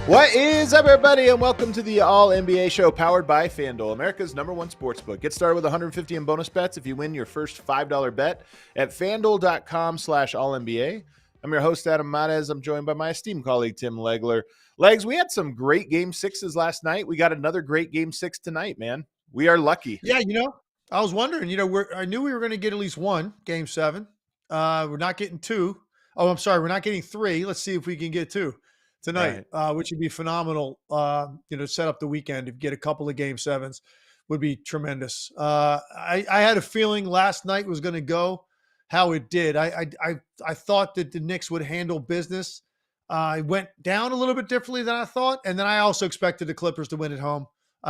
What is up, everybody, and welcome to the All-NBA show powered by FanDuel, America's #1 sportsbook. Get started with $150 in bonus bets if you win your first $5 bet at FanDuel.com/All-NBA. I'm your host, Adam Mares. I'm joined by my esteemed colleague, Tim Legler. Legs, we had some great Game 6s last night. We got another great Game 6 tonight, man. We are lucky. Yeah, I was wondering, I knew we were going to get at least one Game 7. We're not getting two. Oh, I'm sorry. We're not getting three. Let's see if we can get two tonight, which would be phenomenal. Set up the weekend. If you get a couple of Game 7s would be tremendous. I had a feeling last night was going to go how it did. I thought that the Knicks would handle business. I went down a little bit differently than I thought, and then I also expected the Clippers to win at home.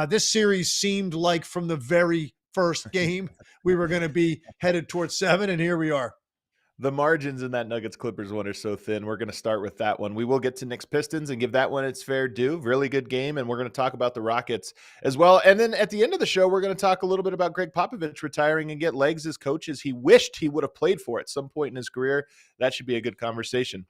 This series seemed like from the very first game we were going to be headed towards 7, and here we are. The margins in that Nuggets-Clippers one are so thin. We're going to start with that one. We will get to Knicks Pistons and give that one its fair due. Really good game, and we're going to talk about the Rockets as well. And then at the end of the show, we're going to talk a little bit about Gregg Popovich retiring and get Legs as coaches he wished he would have played for at some point in his career. That should be a good conversation.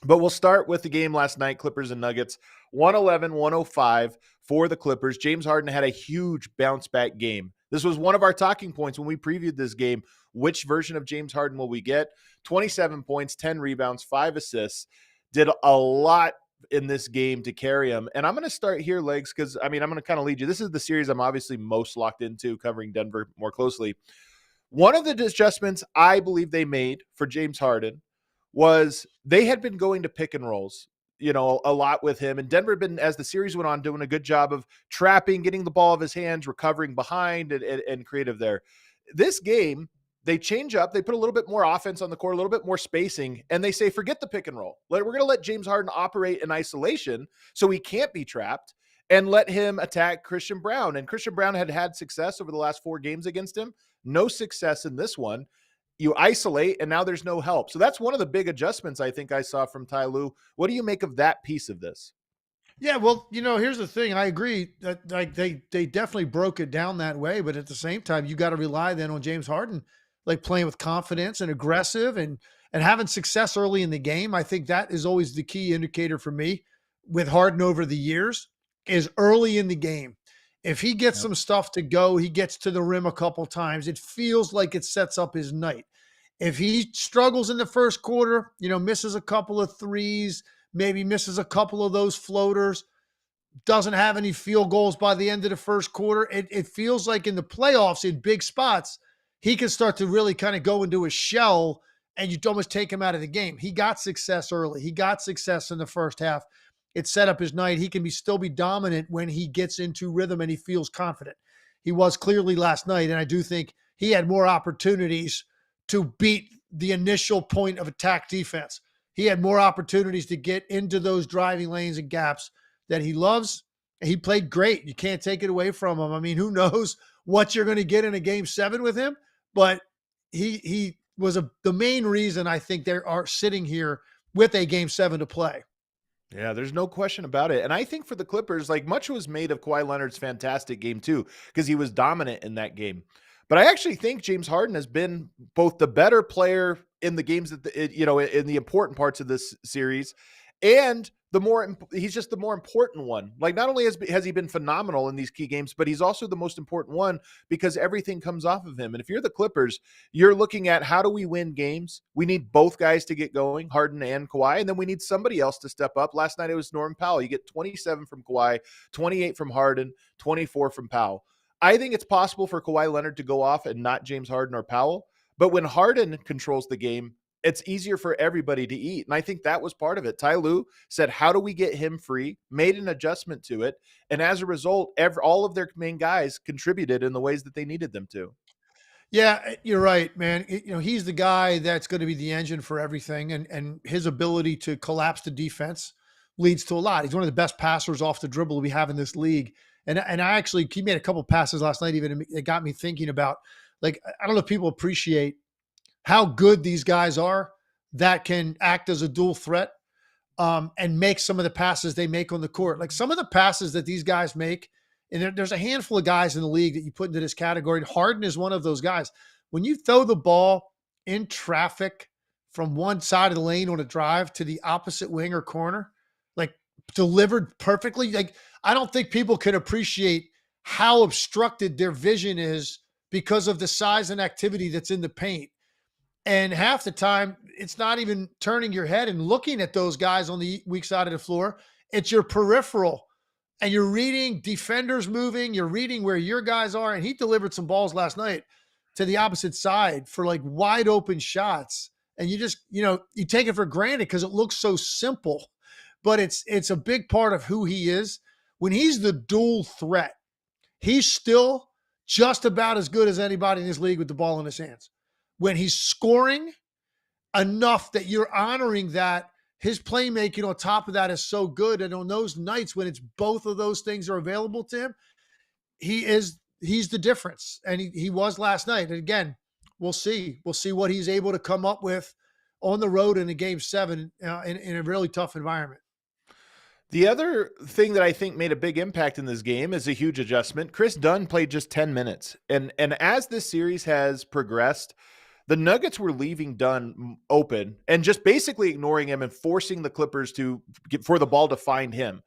But we'll start with the game last night, Clippers and Nuggets, 111-105 for the Clippers. James Harden had a huge bounce-back game. This was one of our talking points when we previewed this game. Which version of James Harden will we get? 27 points, 10 rebounds, 5 assists. Did a lot in this game to carry him. And I'm going to start here, Legs, because, I'm going to kind of lead you. This is the series I'm obviously most locked into, covering Denver more closely. One of the adjustments I believe they made for James Harden was they had been going to pick and rolls, a lot with him. And Denver had been, as the series went on, doing a good job of trapping, getting the ball of his hands, recovering behind, and creative there. This game, they change up. They put a little bit more offense on the court, a little bit more spacing, and they say, forget the pick and roll. We're going to let James Harden operate in isolation so he can't be trapped, and let him attack Christian Brown. And Christian Brown had success over the last 4 games against him. No success in this one. You isolate, and now there's no help. So that's one of the big adjustments I think I saw from Ty Lue. What do you make of that piece of this? Yeah, well, here's the thing. I agree that they definitely broke it down that way, but at the same time, you got to rely then on James Harden, playing with confidence and aggressive and having success early in the game. I think that is always the key indicator for me with Harden over the years is early in the game. If he gets some stuff to go, he gets to the rim a couple times, it feels like it sets up his night. If he struggles in the first quarter, misses a couple of threes, maybe misses a couple of those floaters, doesn't have any field goals by the end of the first quarter, it feels like in the playoffs in big spots, he can start to really kind of go into a shell and you'd almost take him out of the game. He got success early. He got success in the first half. It set up his night. He can still be dominant when he gets into rhythm and he feels confident. He was clearly last night, and I do think he had more opportunities to beat the initial point of attack defense. He had more opportunities to get into those driving lanes and gaps that he loves. He played great. You can't take it away from him. Who knows what you're going to get in a Game 7 with him, but he was the main reason I think they are sitting here with a Game 7 to play. Yeah, there's no question about it. And I think for the Clippers, much was made of Kawhi Leonard's fantastic game too, because he was dominant in that game. But I actually think James Harden has been both the better player in the games that, in the important parts of this series, and he's just the more important one. Not only has he been phenomenal in these key games, but he's also the most important one because everything comes off of him. And if you're the Clippers, you're looking at how do we win games? We need both guys to get going, Harden and Kawhi, and then we need somebody else to step up. Last night it was Norman Powell. You get 27 from Kawhi, 28 from Harden, 24 from Powell. I think it's possible for Kawhi Leonard to go off and not James Harden or Powell. But when Harden controls the game, it's easier for everybody to eat. And I think that was part of it. Ty Lue said, how do we get him free? Made an adjustment to it. And as a result, all of their main guys contributed in the ways that they needed them to. Yeah, you're right, man. He's the guy that's going to be the engine for everything, and his ability to collapse the defense leads to a lot. He's one of the best passers off the dribble we have in this league. And he made a couple passes last night. Even it got me thinking about, like, I don't know if people appreciate how good these guys are that can act as a dual threat, and make some of the passes they make on the court. Like some of the passes that these guys make, and there's a handful of guys in the league that you put into this category. Harden is one of those guys. When you throw the ball in traffic from one side of the lane on a drive to the opposite wing or corner, like delivered perfectly, like I don't think people can appreciate how obstructed their vision is because of the size and activity that's in the paint. And half the time, it's not even turning your head and looking at those guys on the weak side of the floor. It's your peripheral. And you're reading defenders moving. You're reading where your guys are. And he delivered some balls last night to the opposite side for like wide open shots. And you just, you take it for granted because it looks so simple. But it's a big part of who he is. When he's the dual threat, he's still just about as good as anybody in this league with the ball in his hands. When he's scoring enough that you're honoring that, his playmaking on top of that is so good. And on those nights when it's both of those things are available to him, he's the difference. And he was last night. And again, we'll see. We'll see what he's able to come up with on the road in a game 7 in a really tough environment. The other thing that I think made a big impact in this game is a huge adjustment. Kris Dunn played just 10 minutes. And as this series has progressed, the Nuggets were leaving Dunn open and just basically ignoring him and forcing the Clippers for the ball to find him.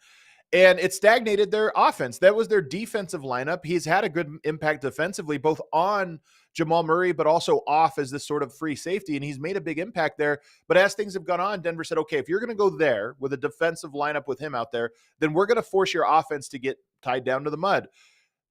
And it stagnated their offense. That was their defensive lineup. He's had a good impact defensively, both on Jamal Murray, but also off as this sort of free safety. And he's made a big impact there. But as things have gone on, Denver said, okay, if you're going to go there with a defensive lineup with him out there, then we're going to force your offense to get tied down to the mud.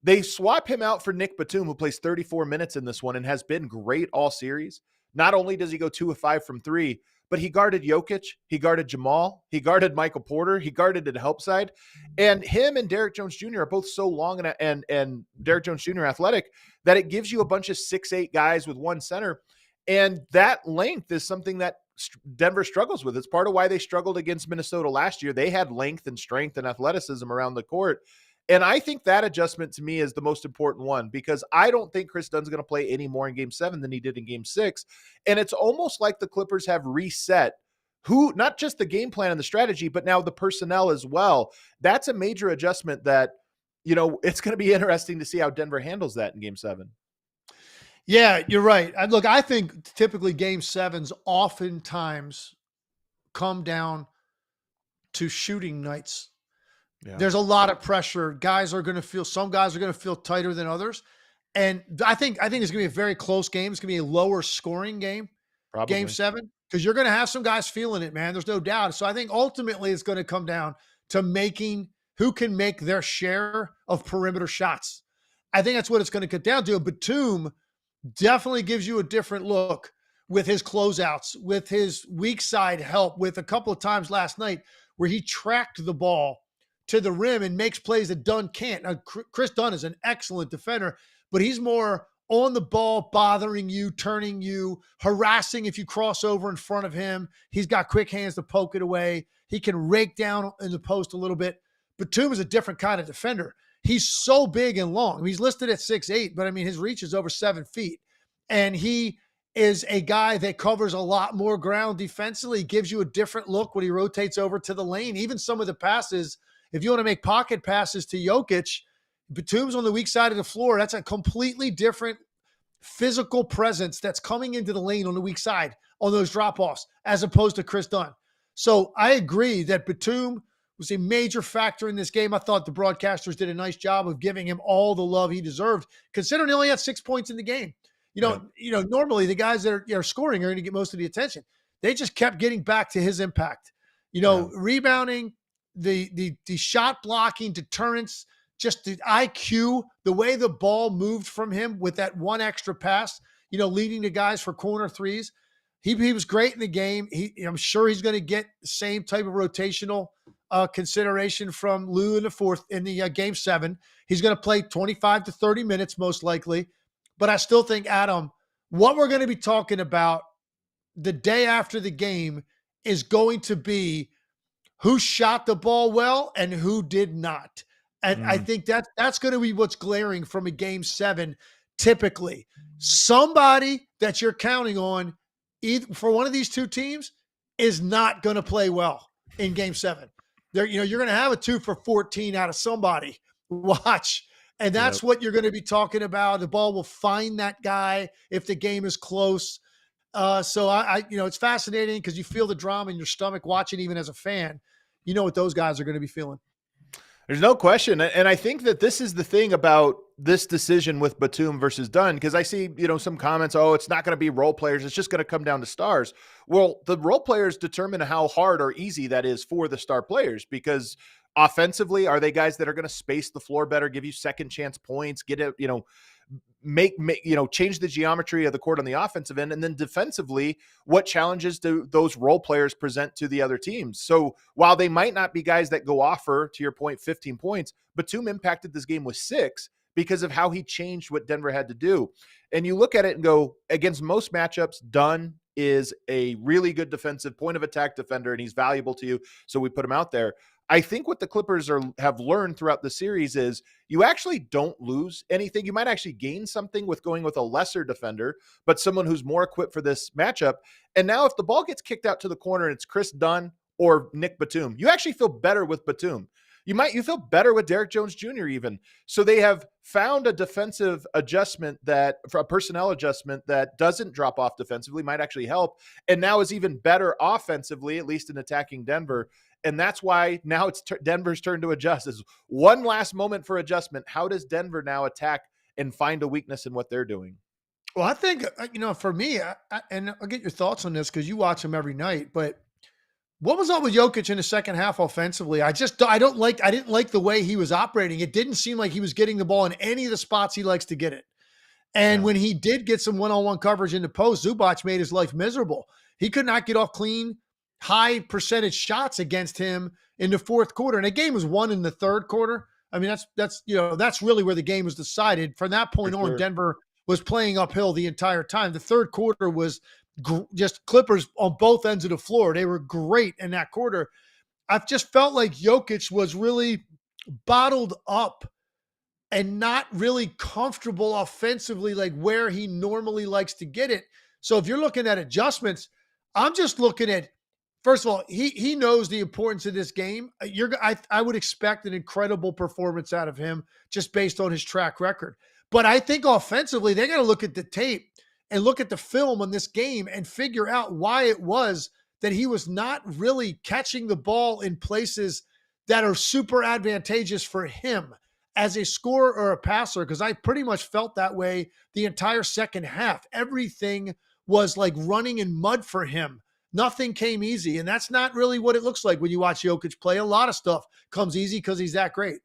They swap him out for Nic Batum, who plays 34 minutes in this one and has been great all series. Not only does he go 2 of 5 from 3, but he guarded Jokic, he guarded Jamal, he guarded Michael Porter, he guarded at help side. And him and Derrick Jones Jr. are both so long and Derrick Jones Jr. athletic that it gives you a bunch of 6'8" guys with one center. And that length is something that Denver struggles with. It's part of why they struggled against Minnesota last year. They had length and strength and athleticism around the court. And I think that adjustment to me is the most important one, because I don't think Kris Dunn's going to play any more in game 7 than he did in game 6. And it's almost like the Clippers have reset not just the game plan and the strategy, but now the personnel as well. That's a major adjustment that, it's going to be interesting to see how Denver handles that in game 7. Yeah, you're right. Look, I think typically game 7s oftentimes come down to shooting nights. Yeah. There's a lot of pressure. Some guys are going to feel tighter than others. And I think it's going to be a very close game. It's going to be a lower scoring game, probably. Game 7, because you're going to have some guys feeling it, man. There's no doubt. So I think ultimately it's going to come down to making who can make their share of perimeter shots. I think that's what it's going to get down to. Batum definitely gives you a different look with his closeouts, with his weak side help, with a couple of times last night where he tracked the ball to the rim and makes plays that Dunn can't. Now, Kris Dunn is an excellent defender, but he's more on the ball, bothering you, turning you, harassing if you cross over in front of him. He's got quick hands to poke it away. He can rake down in the post a little bit. Batum is a different kind of defender. He's so big and long. He's listed at 6'8", but his reach is over 7 feet. And he is a guy that covers a lot more ground defensively. He gives you a different look when he rotates over to the lane. Even some of the passes, if you want to make pocket passes to Jokic, Batum's on the weak side of the floor. That's a completely different physical presence that's coming into the lane on the weak side on those drop-offs as opposed to Kris Dunn. So I agree that Batum was a major factor in this game. I thought the broadcasters did a nice job of giving him all the love he deserved, considering he only had 6 points in the game. Normally the guys that are scoring are going to get most of the attention. They just kept getting back to his impact. Rebounding, the shot blocking, deterrence, just the IQ, the way the ball moved from him with that one extra pass, leading to guys for corner threes. He was great in the game. I'm sure he's going to get the same type of rotational consideration from Lou in the game 7. He's going to play 25 to 30 minutes most likely. But I still think, Adam, what we're going to be talking about the day after the game is going to be who shot the ball well and who did not. And I think that's going to be what's glaring from a game 7. Typically, somebody that you're counting on either for one of these two teams is not going to play well in game 7. You're going to have a 2 for 14 out of somebody. Watch. And that's what you're going to be talking about. The ball will find that guy if the game is close. So it's fascinating because you feel the drama in your stomach watching, even as a fan. You know what those guys are going to be feeling. There's no question. And I think that this is the thing about this decision with Batum versus Dunn, because I see, some comments, it's not going to be role players. It's just going to come down to stars. Well, the role players determine how hard or easy that is for the star players, because offensively, are they guys that are going to space the floor better, give you second chance points, get it, change the geometry of the court on the offensive end? And then defensively, what challenges do those role players present to the other teams? So while they might not be guys that go off for, to your point, 15 points, Batum impacted this game with 6 because of how he changed what Denver had to do. And you look at it and go, against most matchups, Dunn is a really good defensive point of attack defender, and he's valuable to you. So we put him out there. I think what the Clippers have learned throughout the series is you actually don't lose anything. You might actually gain something with going with a lesser defender, but someone who's more equipped for this matchup. And now if the ball gets kicked out to the corner and it's Kris Dunn or Nic Batum, you actually feel better with Batum. You feel better with Derrick Jones Jr. even. So they have found a defensive adjustment for a personnel adjustment that doesn't drop off defensively, might actually help, and now is even better offensively, at least in attacking Denver. And that's why now it's Denver's turn to adjust. Is one last moment for adjustment. How does Denver now attack and find a weakness in what they're doing? Well, I think, for me, and I'll get your thoughts on this because you watch him every night, but what was up with Jokic in the second half offensively? I didn't like the way he was operating. It didn't seem like he was getting the ball in any of the spots he likes to get it. And when he did get some one-on-one coverage in the post, Zubac made his life miserable. He could not get off clean, high percentage shots against him in the fourth quarter. And the game was won in the third quarter. I mean, that's really where the game was decided. From that point on, Denver was playing uphill the entire time. The third quarter was just Clippers on both ends of the floor. They were great in that quarter. I've just felt like Jokic was really bottled up and not really comfortable offensively, like where he normally likes to get it. So if you're looking at adjustments, I'm just looking at, first of all, he knows the importance of this game. I would expect an incredible performance out of him just based on his track record. But I think offensively, they got to look at the tape and look at the film on this game and figure out why it was that he was not really catching the ball in places that are super advantageous for him as a scorer or a passer, because I pretty much felt that way the entire second half. Everything was like running in mud for him. Nothing came easy, and that's not really what it looks like when you watch Jokic play. A lot of stuff comes easy because he's that great.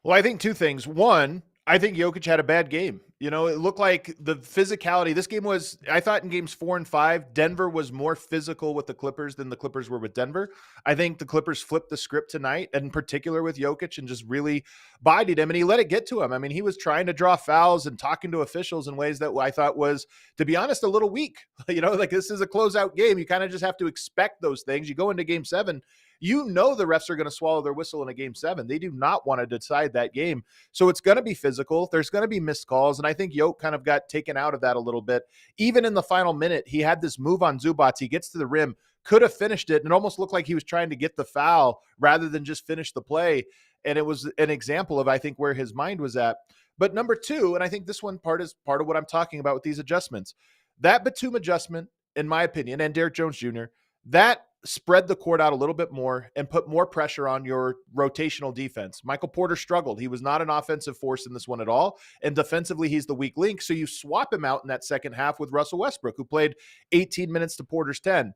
Well, I think two things. One, I think Jokic had a bad game. It looked like the physicality. This game was, I thought in games 4 and 5, Denver was more physical with the Clippers than the Clippers were with Denver. I think the Clippers flipped the script tonight, in particular with Jokic, and just really bodied him, and he let it get to him. I mean, he was trying to draw fouls and talking to officials in ways that I thought was, to be honest, a little weak. Like this is a closeout game. You kind of just have to expect those things. You go into game 7, the refs are going to swallow their whistle in a game 7. They do not want to decide that game. So it's going to be physical. There's going to be missed calls. And I think Jokic kind of got taken out of that a little bit. Even in the final minute, he had this move on Zubac. He gets to the rim, could have finished it, and it almost looked like he was trying to get the foul rather than just finish the play. And it was an example of, I think, where his mind was at. But number 2, and I think this one part is part of what I'm talking about with these adjustments, that Batum adjustment, in my opinion, and Derrick Jones Jr., that spread the court out a little bit more and put more pressure on your rotational defense. Michael Porter struggled. He was not an offensive force in this one at all. And defensively, he's the weak link. So you swap him out in that second half with Russell Westbrook, who played 18 minutes to Porter's 10.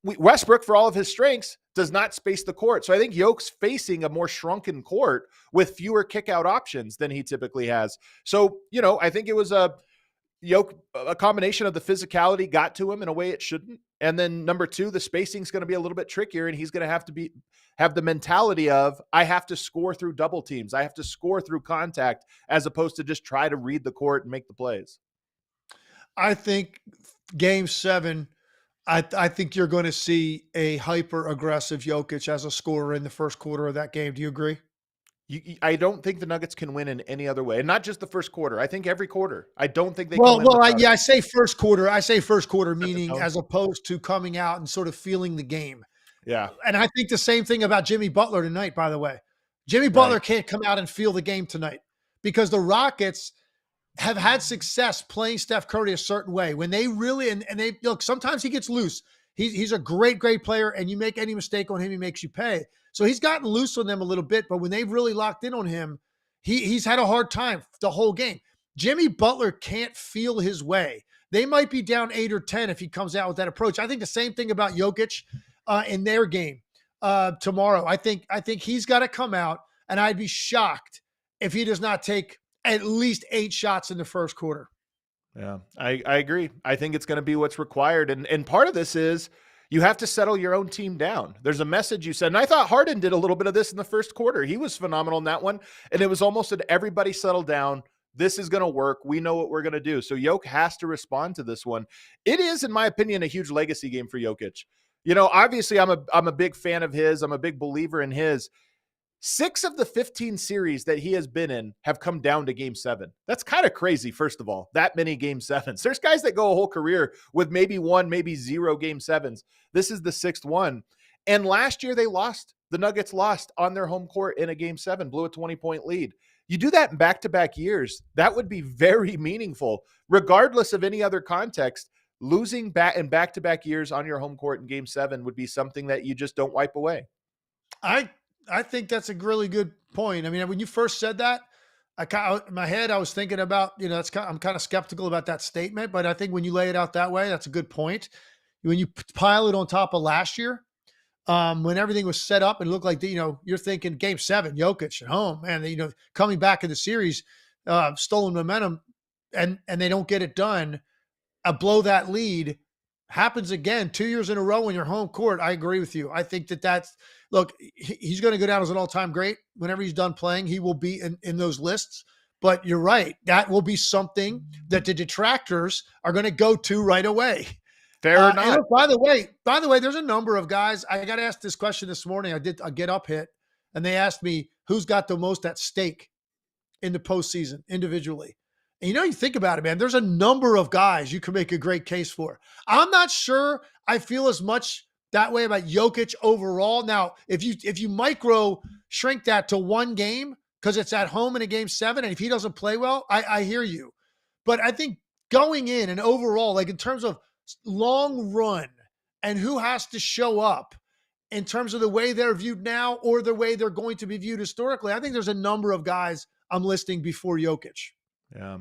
Westbrook, for all of his strengths, does not space the court. So I think Jokic's facing a more shrunken court with fewer kick out options than he typically has. So, I think it was A combination of the physicality got to him in a way it shouldn't. And then number two, the spacing is going to be a little bit trickier, and he's going to have to have the mentality of, I have to score through double teams. I have to score through contact, as opposed to just try to read the court and make the plays. I think game 7, I think you're going to see a hyper aggressive Jokic as a scorer in the first quarter of that game. Do you agree? I don't think the Nuggets can win in any other way, and not just the first quarter. I think every quarter. I don't think they can win. Well, I say first quarter. I say first quarter, meaning as opposed to coming out and sort of feeling the game. Yeah. And I think the same thing about Jimmy Butler tonight, by the way. Jimmy Butler can't come out and feel the game tonight because the Rockets have had success playing Steph Curry a certain way. When they really, and they look, sometimes he gets loose. He's a great player, and you make any mistake on him, he makes you pay. So he's gotten loose on them a little bit, but when they've really locked in on him, he's had a hard time the whole game. Jimmy Butler can't feel his way. They might be down 8 or 10 if he comes out with that approach. I think the same thing about Jokic in their game tomorrow. I think he's got to come out, and I'd be shocked if he does not take at least 8 shots in the first quarter. Yeah, I agree. I think it's going to be what's required. And part of this is you have to settle your own team down. There's a message you said, and I thought Harden did a little bit of this in the first quarter. He was phenomenal in that one. And it was almost that everybody settle down. This is going to work. We know what we're going to do. So Jokic has to respond to this one. It is, in my opinion, a huge legacy game for Jokic. Obviously I'm a big fan of his. I'm a big believer in his. 6 of the 15 series that he has been in have come down to game 7. That's kind of crazy, first of all, that many game 7s. There's guys that go a whole career with maybe 1, maybe 0 game 7s. This is the 6th one. And last year the Nuggets lost on their home court in a game 7, blew a 20-point lead. You do that in back-to-back years, that would be very meaningful, regardless of any other context. Losing in back-to-back years on your home court in game 7 would be something that you just don't wipe away. I think that's a really good point. I mean, when you first said that, in my head, I was thinking about, I'm kind of skeptical about that statement, but I think when you lay it out that way, that's a good point. When you pile it on top of last year, when everything was set up and looked like, you're thinking game 7, Jokic at home, and coming back in the series, stolen momentum, and they don't get it done. Blow that lead happens again 2 years in a row in your home court. I agree with you. I think look, he's going to go down as an all-time great. Whenever he's done playing, he will be in those lists. But you're right. That will be something that the detractors are going to go to right away. Fair or not. By the way, there's a number of guys. I got asked this question this morning. I did a Get Up hit, and they asked me who's got the most at stake in the postseason individually. And you think about it, man, there's a number of guys you can make a great case for. I'm not sure I feel as much that way about Jokic overall. Now, if you micro shrink that to one game because it's at home in a game 7, and if he doesn't play well, I hear you. But I think going in and overall, like in terms of long run and who has to show up in terms of the way they're viewed now or the way they're going to be viewed historically, I think there's a number of guys I'm listing before Jokic. Yeah.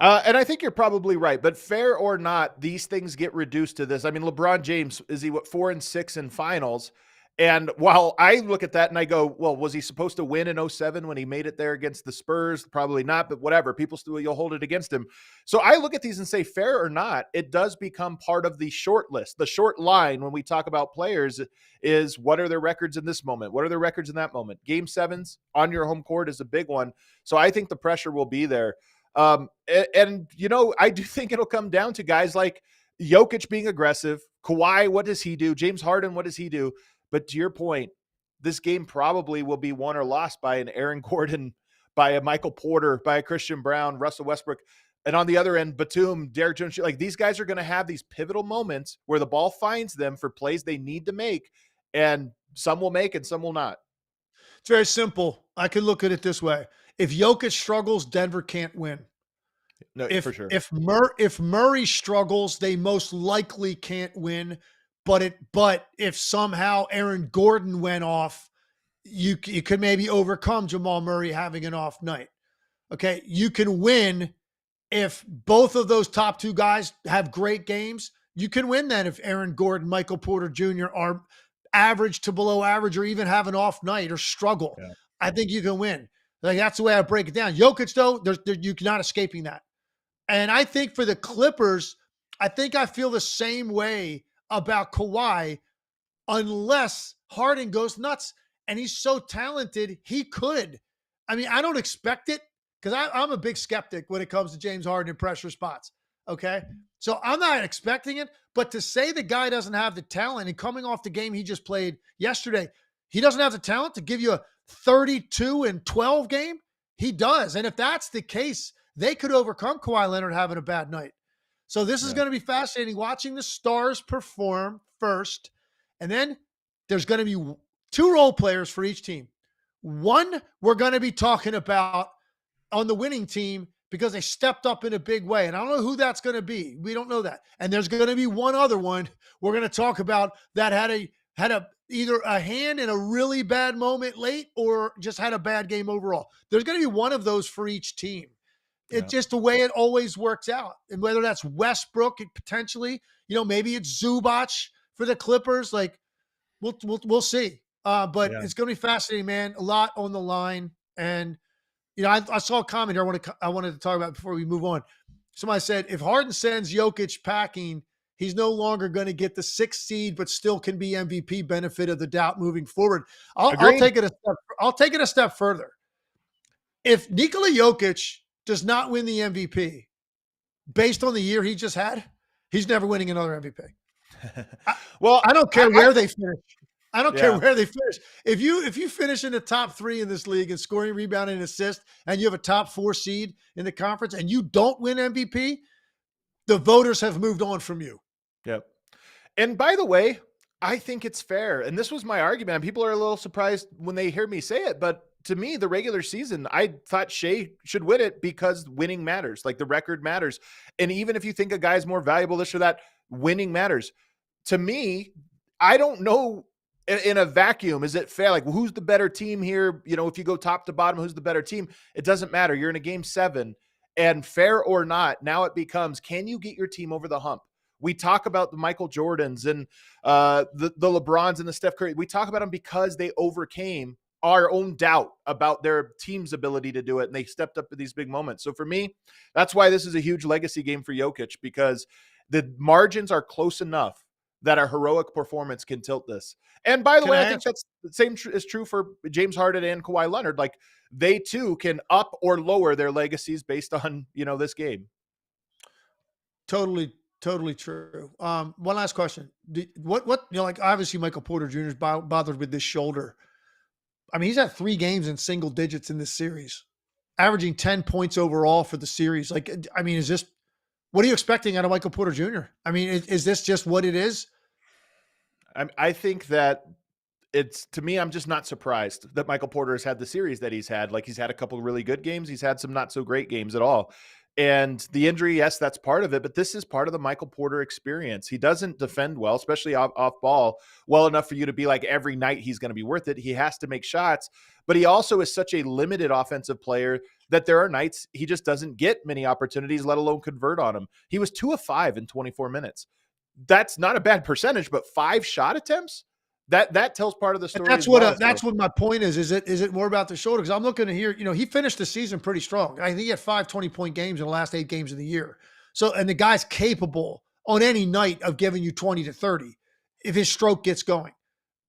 And I think you're probably right, but fair or not, these things get reduced to this. I mean, LeBron James, is he 4-6 in finals? And while I look at that and I go, well, was he supposed to win in 07 when he made it there against the Spurs? Probably not, but whatever. People still, you'll hold it against him. So I look at these and say, fair or not, it does become part of the short list. The short line when we talk about players is, what are their records in this moment? What are their records in that moment? Game 7s on your home court is a big one. So I think the pressure will be there. I do think it'll come down to guys like Jokic being aggressive. Kawhi, what does he do? James Harden, what does he do? But to your point, this game probably will be won or lost by an Aaron Gordon, by a Michael Porter, by a Christian Brown, Russell Westbrook. And on the other end, Batum, Derek Jones, like these guys are going to have these pivotal moments where the ball finds them for plays they need to make. And some will make and some will not. It's very simple. I could look at it this way. If Jokic struggles, Denver can't win. No, for sure. If Murray struggles, they most likely can't win. But if somehow Aaron Gordon went off, you could maybe overcome Jamal Murray having an off night. Okay, you can win if both of those top 2 guys have great games. You can win then if Aaron Gordon, Michael Porter Jr. are average to below average or even have an off night or struggle. Yeah. I think you can win. Like that's the way I break it down. Jokic, though, you're not escaping that. And I think for the Clippers, I think I feel the same way about Kawhi unless Harden goes nuts. And he's so talented, he could. I mean, I don't expect it because I'm a big skeptic when it comes to James Harden in pressure spots. Okay. So I'm not expecting it. But to say the guy doesn't have the talent and coming off the game he just played yesterday, he doesn't have the talent to give you a 32 and 12 game. He does. And if that's the case, they could overcome Kawhi Leonard having a bad night. So this is going to be fascinating watching the stars perform first. And then there's going to be 2 role players for each team. One, we're going to be talking about on the winning team because they stepped up in a big way. And I don't know who that's going to be. We don't know that. And there's going to be one other one we're going to talk about that had a either a hand in a really bad moment late or just had a bad game overall. There's going to be one of those for each team. It's just the way it always works out. And whether that's Westbrook, potentially, maybe it's Zubac for the Clippers. Like we'll see. But it's going to be fascinating, man. A lot on the line. And, I saw a comment here I wanted to talk about before we move on. Somebody said, if Harden sends Jokic packing, he's no longer going to get the 6th seed, but still can be MVP, benefit of the doubt moving forward. I'll take it a step further. If Nikola Jokic does not win the MVP based on the year he just had, he's never winning another MVP. I don't care where they finish. I don't care where they finish. If you finish in the top 3 in this league in scoring, rebounding, and assist, and you have a top 4 seed in the conference and you don't win MVP, the voters have moved on from you. Yep. And by the way, I think it's fair. And this was my argument. People are a little surprised when they hear me say it, but to me, the regular season, I thought Shea should win it because winning matters. Like the record matters. And even if you think a guy's more valuable, this or that, winning matters. To me, I don't know in a vacuum, is it fair? Like who's the better team here? If you go top to bottom, who's the better team? It doesn't matter. You're in a game 7 and fair or not. Now it becomes, can you get your team over the hump? We talk about the Michael Jordans and the LeBrons and the Steph Curry. We talk about them because they overcame our own doubt about their team's ability to do it. And they stepped up at these big moments. So for me, that's why this is a huge legacy game for Jokic, because the margins are close enough that a heroic performance can tilt this. And by the way, I think that's the same is true for James Harden and Kawhi Leonard. Like they too can up or lower their legacies based on, this game. Totally true. One last question. Like obviously Michael Porter Jr. is bothered with this shoulder. I mean, he's had 3 games in single digits in this series, averaging 10 points overall for the series. Like, I mean, what are you expecting out of Michael Porter Jr.? I mean, is this just what it is? I think that to me, I'm just not surprised that Michael Porter has had the series that he's had. Like he's had a couple of really good games. He's had some not so great games at all. And the injury, yes, that's part of it, but this is part of the Michael Porter experience. He doesn't defend well, especially off ball, well enough for you to be like every night he's going to be worth it. He has to make shots, but he also is such a limited offensive player that there are nights he just doesn't get many opportunities, let alone convert on them. He was 2 of 5 in 24 minutes. That's not a bad percentage, but 5 shot attempts, that tells part of the story. That's what my point is. Is it more about the shoulder? Because I'm looking to hear, he finished the season pretty strong. I think he had 5 20-point games in the last 8 games of the year. So, and the guy's capable on any night of giving you 20 to 30 if his stroke gets going.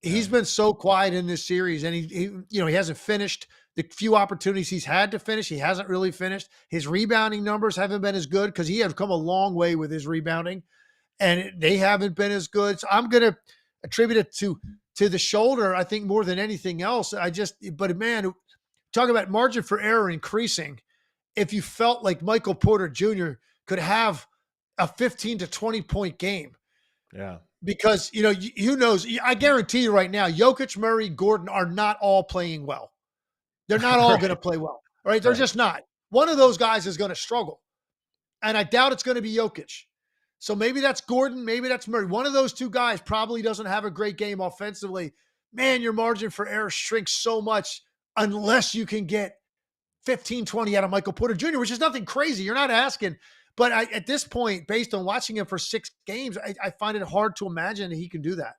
He's been so quiet in this series, and he hasn't finished the few opportunities he's had to finish. He hasn't really finished. His rebounding numbers haven't been as good because he has come a long way with his rebounding, and they haven't been as good. So I'm going to attribute it to the shoulder, I think, more than anything else. But man, talk about margin for error increasing. If you felt like Michael Porter Jr. could have a 15 to 20 point game. Yeah. Because, who knows? I guarantee you right now, Jokic, Murray, Gordon are not all playing well. They're not all going to play well. Right? They're just not. One of those guys is going to struggle. And I doubt it's going to be Jokic. So maybe that's Gordon, maybe that's Murray. One of those 2 guys probably doesn't have a great game offensively. Man, your margin for error shrinks so much unless you can get 15, 20 out of Michael Porter Jr., which is nothing crazy. You're not asking. But at this point, based on watching him for 6 games, I find it hard to imagine that he can do that.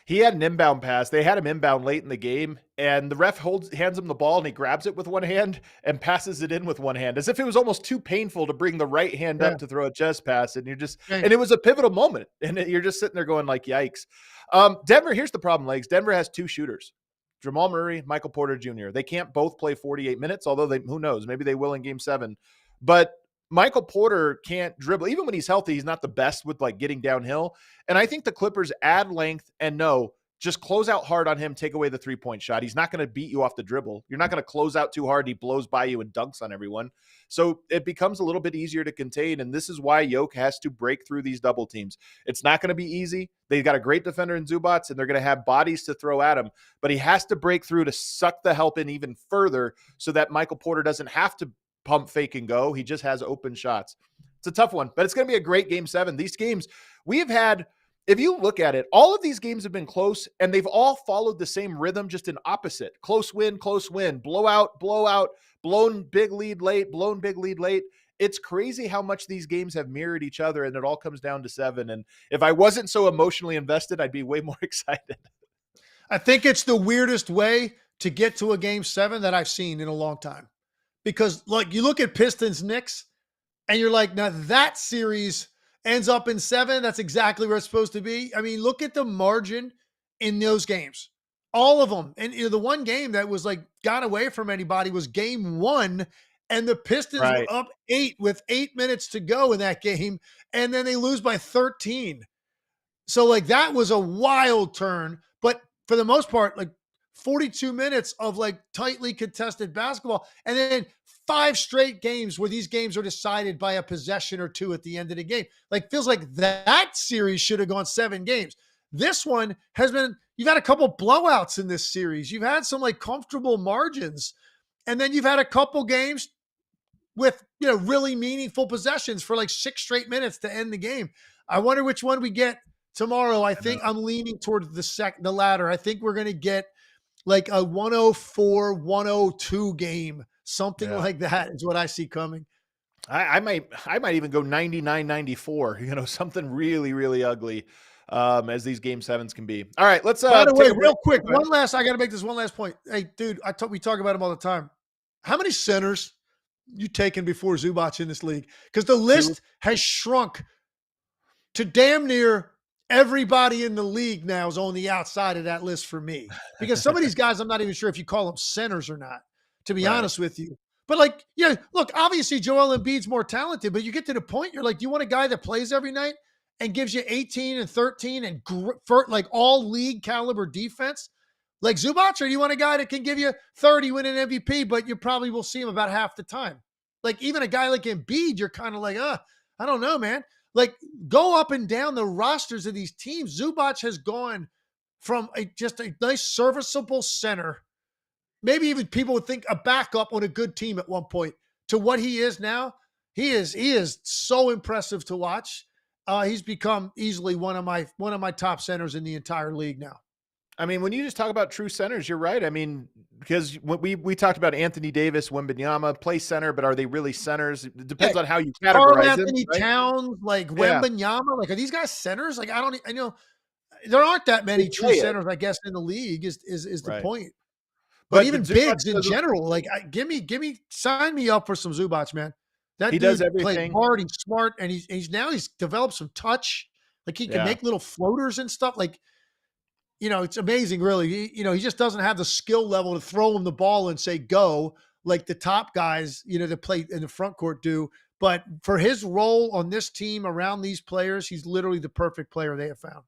He had an inbound pass. They had him inbound late in the game, and the ref hands him the ball, and he grabs it with one hand and passes it in with one hand, as if it was almost too painful to bring the right hand up to throw a chest pass. And and it was a pivotal moment, and you're just sitting there going like, yikes. Denver, here's the problem, Legs. Denver has 2 shooters. Jamal Murray, Michael Porter Jr. They can't both play 48 minutes, although who knows, maybe they will in game 7. But Michael Porter can't dribble. Even when he's healthy, he's not the best with like getting downhill. And I think the Clippers add length and just close out hard on him, take away the 3-point shot. He's not going to beat you off the dribble. You're not going to close out too hard. He blows by you and dunks on everyone. So it becomes a little bit easier to contain. And this is why Jokic has to break through these double teams. It's not going to be easy. They've got a great defender in Zubac, and they're going to have bodies to throw at him. But he has to break through to suck the help in even further so that Michael Porter doesn't have to pump, fake, and go. He just has open shots. It's a tough one, but it's going to be a great game 7. These games we have had, if you look at it, all of these games have been close, and they've all followed the same rhythm, just an opposite. Close win, blowout, blown big lead late, blown big lead late. It's crazy how much these games have mirrored each other, and it all comes down to 7. And if I wasn't so emotionally invested, I'd be way more excited. I think it's the weirdest way to get to a game 7 that I've seen in a long time. Because like you look at Pistons Knicks and you're like, now that series ends up in 7. That's exactly where it's supposed to be. I mean, look at the margin in those games, all of them. And the one game that was like got away from anybody was game 1. And the Pistons were up 8 with 8 minutes to go in that game. And then they lose by 13. So like that was a wild turn, but for the most part, like 42 minutes of like tightly contested basketball, and then 5 straight games where these games are decided by a possession or 2 at the end of the game. Like feels like that series should have gone 7 games. This one has been, you've had a couple blowouts in this series. You've had some like comfortable margins, and then you've had a couple games with, really meaningful possessions for like 6 straight minutes to end the game. I wonder which one we get tomorrow. I think I'm leaning toward the latter. I think we're going to get like a 104-102 game, something like that is what I see coming. I might even go 99-94, something really, really ugly, as these game 7s can be. All right, let's by the way, real quick, I got to make this one last point. Hey, dude, we talk about him all the time. How many centers you taken before Zubac in this league? Because the list has shrunk to damn near everybody in the league now is on the outside of that list for me, because some of these guys, I'm not even sure if you call them centers or not, to be honest with you. But like, look, obviously Joel Embiid's more talented, but you get to the point, you're like, you want a guy that plays every night and gives you 18 and 13 and like all league caliber defense like Zubac, or do you want a guy that can give you 30, win an MVP, but you probably will see him about half the time? Like even a guy like Embiid, you're kind of like, I don't know, man. Like go up and down the rosters of these teams. Zubac has gone from just a nice serviceable center, maybe even people would think a backup on a good team at one point, to what he is now. He is so impressive to watch. He's become easily one of my top centers in the entire league now. I mean, when you just talk about true centers, you're right. I mean, because we talked about Anthony Davis, Wembanyama, play center, but are they really centers? It depends on how you categorize them. Anthony Towns, like Wembanyama, like are these guys centers? Like I know there aren't that many true centers, I guess, in the league. Is the point? But even bigs in general, like sign me up for some Zubac, man. That he does everything. Plays hard, he's smart, and he's developed some touch. Like he can make little floaters and stuff. Like, it's amazing, really. He just doesn't have the skill level to throw him the ball and say go like the top guys, that play in the front court do. But for his role on this team around these players, he's literally the perfect player they have found.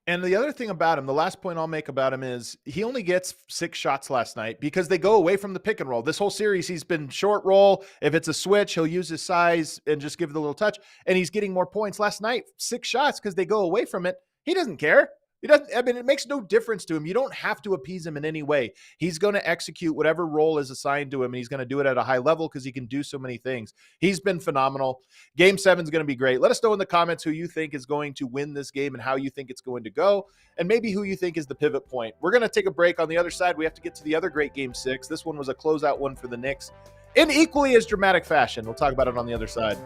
And the other thing about him, the last point I'll make about him is he only gets 6 shots last night because they go away from the pick and roll. This whole series, he's been short roll. If it's a switch, he'll use his size and just give it a little touch. And he's getting more points. Last night, 6 shots because they go away from it. He doesn't care. He doesn't. I mean, it makes no difference to him. You don't have to appease him in any way. He's going to execute whatever role is assigned to him, and he's going to do it at a high level because he can do so many things. He's been phenomenal. Game 7 is going to be great. Let us know in the comments who you think is going to win this game and how you think it's going to go, and maybe who you think is the pivot point. We're going to take a break. On the other side, we have to get to the other great Game 6. This one was a closeout one for the Knicks in equally as dramatic fashion. We'll talk about it on the other side.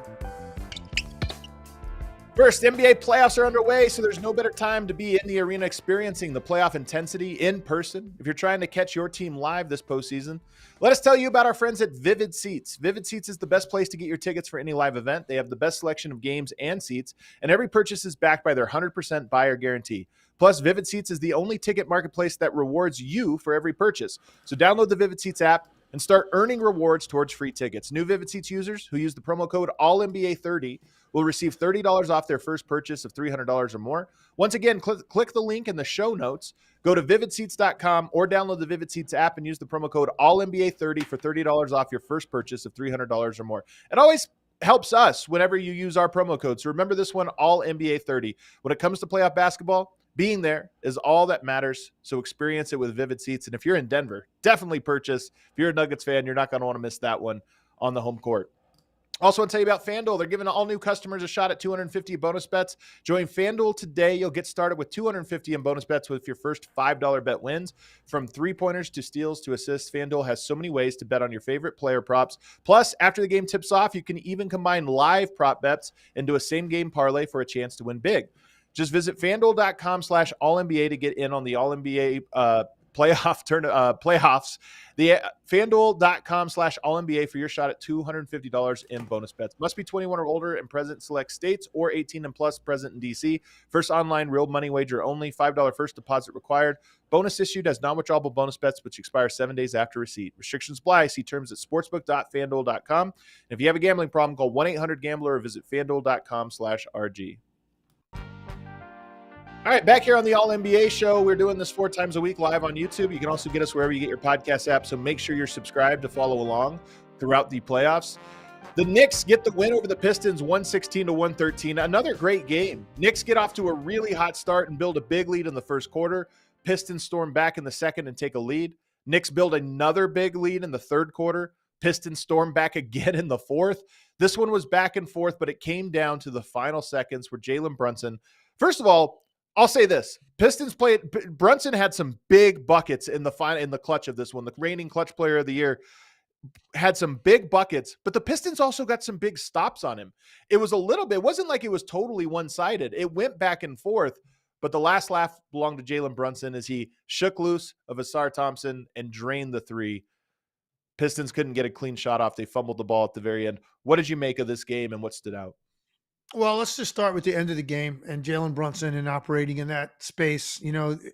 First, NBA playoffs are underway, so there's no better time to be in the arena experiencing the playoff intensity in person. If you're trying to catch your team live this postseason, let us tell you about our friends at Vivid Seats. Vivid Seats is the best place to get your tickets for any live event. They have the best selection of games and seats, and every purchase is backed by their 100% buyer guarantee. Plus, Vivid Seats is the only ticket marketplace that rewards you for every purchase. So download the Vivid Seats app and start earning rewards towards free tickets. New Vivid Seats users who use the promo code ALLNBA30 will receive $30 off their first purchase of $300 or more. Once again, click the link in the show notes, go to vividseats.com or download the Vivid Seats app and use the promo code ALLNBA30 for $30 off your first purchase of $300 or more. It always helps us whenever you use our promo code. So remember this one, ALLNBA30. When it comes to playoff basketball, being there is all that matters. So experience it with Vivid Seats. And if you're in Denver, definitely purchase. If you're a Nuggets fan, you're not going to want to miss that one on the home court. Also, want to tell you about FanDuel. They're giving all new customers a shot at 250 bonus bets. Join FanDuel today. You'll get started with 250 in bonus bets with your first $5 bet wins. From three-pointers to steals to assists, FanDuel has so many ways to bet on your favorite player props. Plus, after the game tips off, you can even combine live prop bets into a same-game parlay for a chance to win big. Just visit FanDuel.com/AllNBA to get in on the All-NBA playoffs. The FanDuel.com/AllNBA for your shot at $250 in bonus bets. Must be 21 or older and present in select states or 18 and plus present in DC. First online real money wager only. $5 first deposit required. Bonus issued as non-withdrawable bonus bets, which expire 7 days after receipt. Restrictions apply. See terms at sportsbook.fanduel.com. And if you have a gambling problem, call 1-800-GAMBLER or visit FanDuel.com/RG. All right, back here on the All-NBA show. We're doing this 4 times a week live on YouTube. You can also get us wherever you get your podcast app, so make sure you're subscribed to follow along throughout the playoffs. The Knicks get the win over the Pistons, 116-113. Another great game. Knicks get off to a really hot start and build a big lead in the first quarter. Pistons storm back in the second and take a lead. Knicks build another big lead in the third quarter. Pistons storm back again in the fourth. This one was back and forth, but it came down to the final seconds where Jalen Brunson, first of all, I'll say this. Brunson had some big buckets in the clutch of this one. The reigning clutch player of the year had some big buckets, but the Pistons also got some big stops on him. It wasn't like it was totally one-sided. It went back and forth, but the last laugh belonged to Jalen Brunson as he shook loose of Ausar Thompson and drained the three. Pistons couldn't get a clean shot off. They fumbled the ball at the very end. What did you make of this game and what stood out? Well, let's just start with the end of the game and Jalen Brunson and operating in that space, and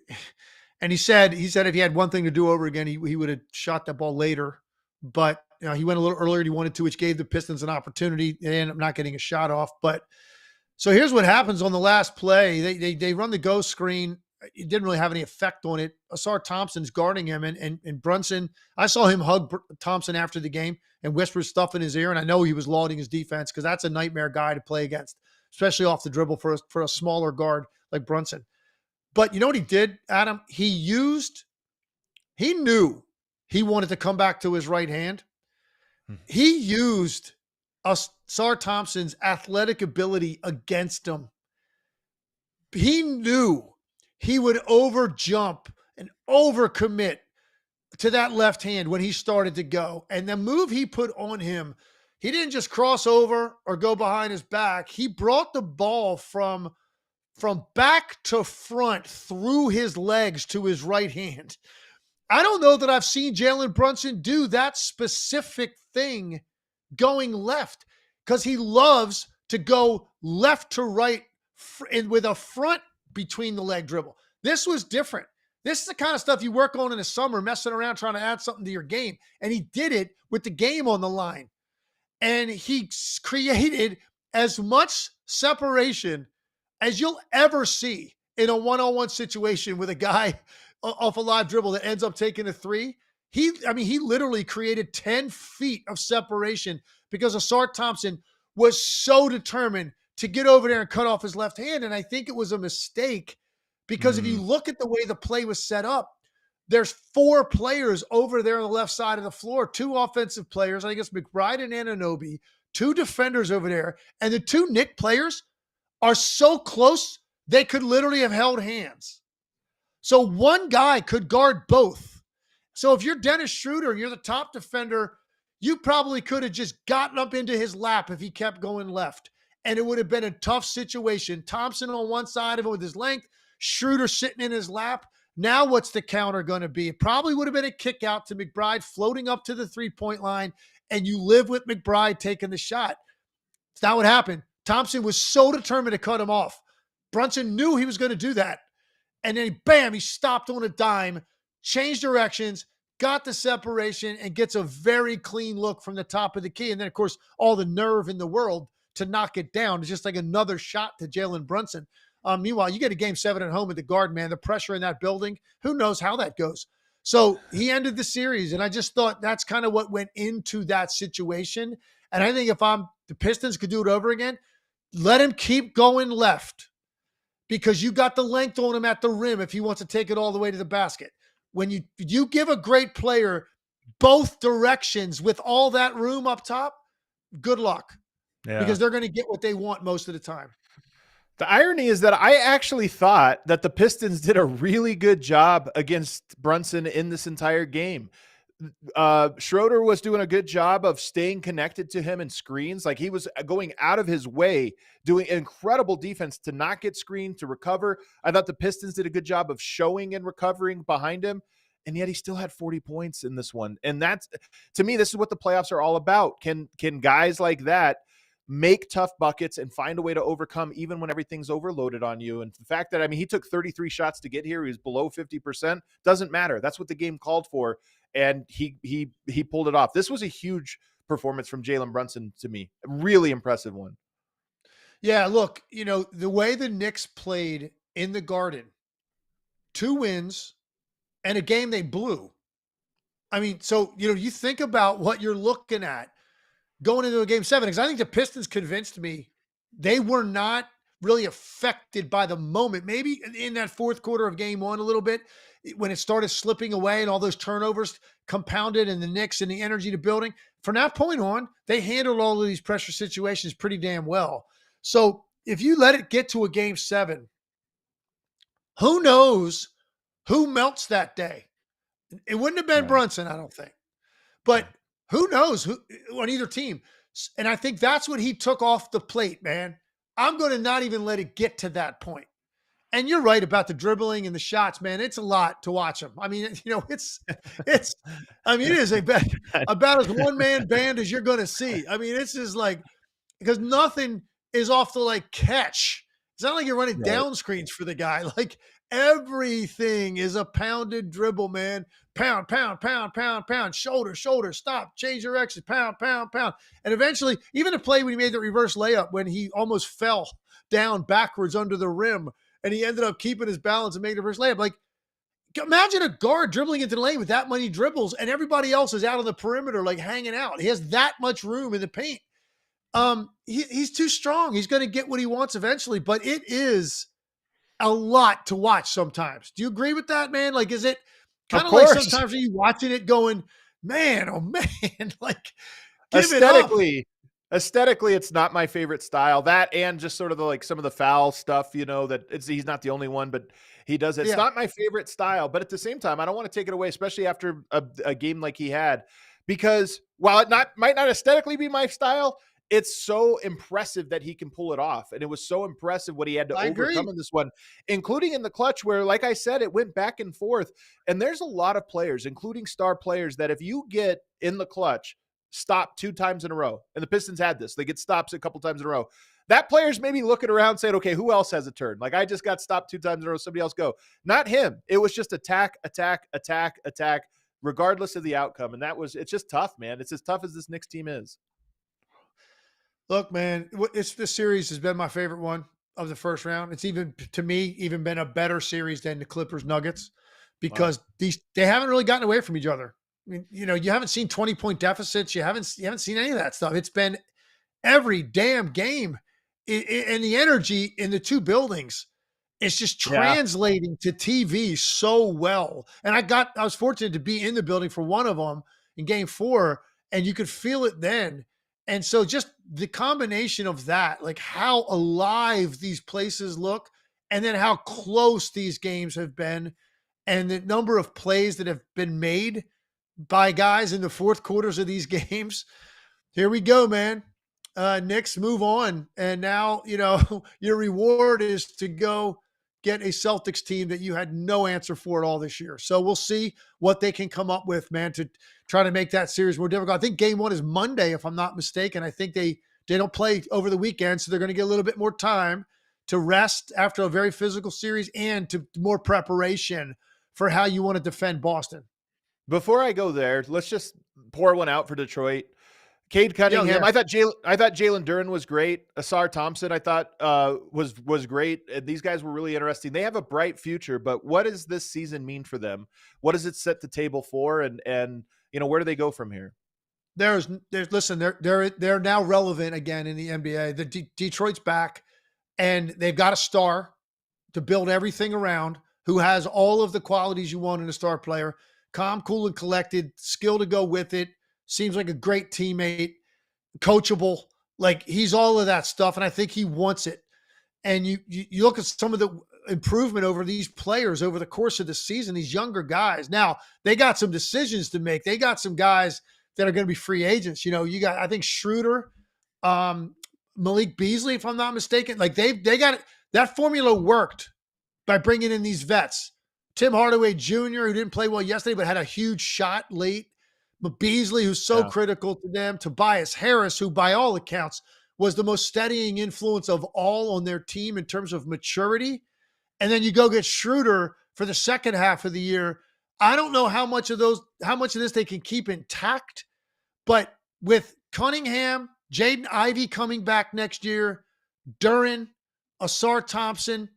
he said if he had one thing to do over again, he would have shot that ball later, but he went a little earlier than he wanted to, which gave the Pistons an opportunity. They ended up not getting a shot off. But so here's what happens on the last play. They run the go screen. It didn't really have any effect on it. Ausar Thompson's guarding him, and Brunson, I saw him hug Thompson after the game and whisper stuff in his ear, and I know he was lauding his defense because that's a nightmare guy to play against, especially off the dribble for a smaller guard like Brunson. But you know what he did, Adam? He knew he wanted to come back to his right hand. He used Ausar Thompson's athletic ability against him. He knew he would overjump and overcommit to that left hand when he started to go. And the move he put on him, he didn't just cross over or go behind his back. He brought the ball from back to front through his legs to his right hand. I don't know that I've seen Jalen Brunson do that specific thing going left, because he loves to go left to right with a front between the leg dribble. This was different. This is the kind of stuff you work on in the summer, messing around, trying to add something to your game. And he did it with the game on the line. And he created as much separation as you'll ever see in a one-on-one situation with a guy off a live dribble that ends up taking a three. He literally created 10 feet of separation because Ausar Thompson was so determined to get over there and cut off his left hand. And I think it was a mistake, because if you look at the way the play was set up, there's 4 players over there on the left side of the floor, 2 offensive players. I think it's McBride and Anunoby, 2 defenders over there. And the 2 Knicks players are so close, they could literally have held hands. So one guy could guard both. So if you're Dennis Schroeder and you're the top defender, you probably could have just gotten up into his lap if he kept going left. and it would have been a tough situation. Thompson on one side of it with his length, Schroeder sitting in his lap. Now what's the counter going to be? It probably would have been a kick out to McBride floating up to the three-point line, and you live with McBride taking the shot. It's not what happened. Thompson was so determined to cut him off. Brunson knew he was going to do that. And then, bam, he stopped on a dime, changed directions, got the separation, and gets a very clean look from the top of the key. And then, of course, all the nerve in the world to knock it down. It's just like another shot to Jalen Brunson. Meanwhile, you get a game 7 at home at the Garden, man. The pressure in that building, who knows how that goes. So he ended the series, and I just thought that's kind of what went into that situation. And I think if the Pistons could do it over again, let him keep going left because you got the length on him at the rim if he wants to take it all the way to the basket. When you give a great player both directions with all that room up top, good luck. Yeah. Because they're going to get what they want most of the time. The irony is that I actually thought that the Pistons did a really good job against Brunson in this entire game. Schroeder was doing a good job of staying connected to him in screens. Like he was going out of his way, doing incredible defense to not get screened, to recover. I thought the Pistons did a good job of showing and recovering behind him. And yet he still had 40 points in this one. And that's, to me, this is what the playoffs are all about. Can guys like that make tough buckets and find a way to overcome even when everything's overloaded on you? And the fact that, I mean, he took 33 shots to get here. He was below 50%. Doesn't matter. That's what the game called for. And he pulled it off. This was a huge performance from Jalen Brunson to me. A really impressive one. Yeah, look, the way the Knicks played in the Garden, 2 wins and a game they blew. I mean, so, you think about what you're looking at going into a game 7, because I think the Pistons convinced me they were not really affected by the moment. Maybe in that fourth quarter of game 1 a little bit, when it started slipping away and all those turnovers compounded and the Knicks and the energy to building. From that point on, they handled all of these pressure situations pretty damn well. So if you let it get to a game 7, who knows who melts that day? It wouldn't have been Brunson, I don't think. But who knows who on either team? And I think that's what he took off the plate, man. I'm going to not even let it get to that point. And you're right about the dribbling and the shots, man. It's a lot to watch them. I mean, it is about as one-man band as you're going to see. I mean, it's just like, because nothing is off the catch. It's not like you're running down screens for the guy. Like everything is a pounded dribble, man. Pound, pound, pound, pound, pound, shoulder, shoulder, stop, change direction, pound, pound, pound. And eventually, even the play when he made the reverse layup, when he almost fell down backwards under the rim, and he ended up keeping his balance and making the reverse layup. Like, imagine a guard dribbling into the lane with that many dribbles, and everybody else is out on the perimeter, like hanging out. He has that much room in the paint. He's too strong. He's going to get what he wants eventually, but it is a lot to watch sometimes. Do you agree with that, man? Like, is it kind of like sometimes are you watching it going, man, oh man, like aesthetically, it's not my favorite style. That and just sort of some of the foul stuff, that he's not the only one, but he does it. It's not my favorite style, but at the same time, I don't want to take it away, especially after a game like he had, because while it might not aesthetically be my style, it's so impressive that he can pull it off. And it was so impressive what he had to overcome in this one, including in the clutch where, like I said, it went back and forth. And there's a lot of players, including star players, that if you get in the clutch, stop 2 times in a row. And the Pistons had this. They get stops a couple times in a row. That player's maybe looking around saying, okay, who else has a turn? Like, I just got stopped 2 times in a row. Somebody else go. Not him. It was just attack, attack, attack, attack, regardless of the outcome. And it's just tough, man. It's as tough as this Knicks team is. Look, man, this series has been my favorite one of the first round. It's even, to me, been a better series than the Clippers Nuggets, because they haven't really gotten away from each other. I mean, you haven't seen 20-point deficits. You haven't seen any of that stuff. It's been every damn game, and the energy in the 2 buildings is just translating to TV so well. And I was fortunate to be in the building for one of them in game 4, and you could feel it then. And so just the combination of that, like how alive these places look, and then how close these games have been, and the number of plays that have been made by guys in the fourth quarters of these games. Here we go, man. Knicks move on. And now, your reward is to go get a Celtics team that you had no answer for at all this year. So we'll see what they can come up with, man, to try to make that series more difficult. I think game one is Monday, if I'm not mistaken. I think they don't play over the weekend, so they're going to get a little bit more time to rest after a very physical series and to more preparation for how you want to defend Boston. Before I go there, let's just pour one out for Detroit. Cade Cunningham, Yeah. I thought Jalen Duren was great. Asar Thompson, I thought was great. And these guys were really interesting. They have a bright future, but what does this season mean for them? What does it set the table for? And where do they go from here? Listen, they're now relevant again in the NBA. Detroit's back, and they've got a star to build everything around who has all of the qualities you want in a star player. Calm, cool, and collected, skill to go with it. Seems like a great teammate, coachable. Like, he's all of that stuff, and I think he wants it. And you look at some of the improvement over these players over the course of the season, these younger guys. Now, they got some decisions to make. They got some guys that are going to be free agents. You got, I think, Schroeder, Malik Beasley, if I'm not mistaken. Like, they got it. That formula worked by bringing in these vets. Tim Hardaway Jr., who didn't play well yesterday, but had a huge shot late. But Beasley, who's so critical to them. Tobias Harris, who by all accounts was the most steadying influence of all on their team in terms of maturity. And then you go get Schroeder for the second half of the year. I don't know how much of this they can keep intact, but with Cunningham, Jaden Ivey coming back next year, Duren, Asar Thompson,